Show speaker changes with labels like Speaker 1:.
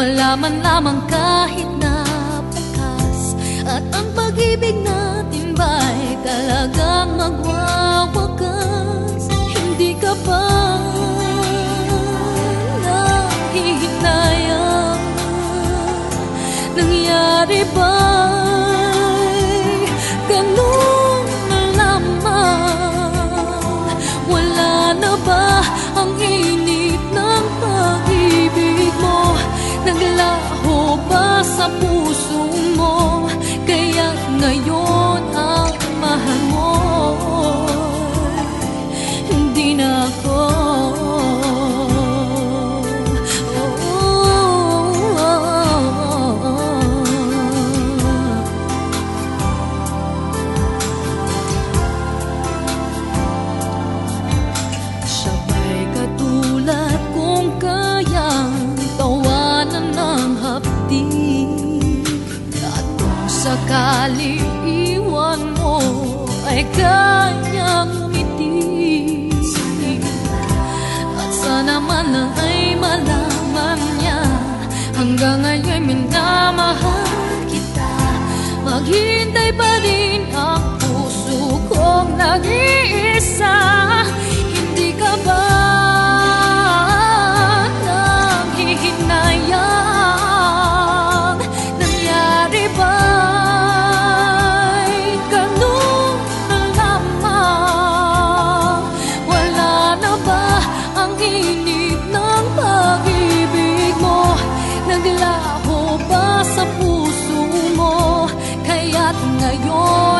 Speaker 1: wala man lamang kahit na bakas. At ang pag-ibig natin ba'y talagang magwawakas? Hindi ka ba nahihinayang? Nangyari ba'y ganun na lamang? Wala na ba ang init ng pag-ibig mo? Naglaho ba sa puso mo? Kaya ngayon ang mahal mo hindi na ako. Sabay katulad kung kayang tawanan ng hapdi, at kung sakali iwan mo ay kayang umiti. At sana man lang ay malaman niya hanggang ngayon minamahal kita. Maghintay pa rin ang puso kong nag-iisa. Hindi ka ba nanghihinayang? Nangyari ba'y ganun na lamang? Wala na ba ang init ng pag-ibig mo? Naglaho ba sa puso mo? Kaya't ngayon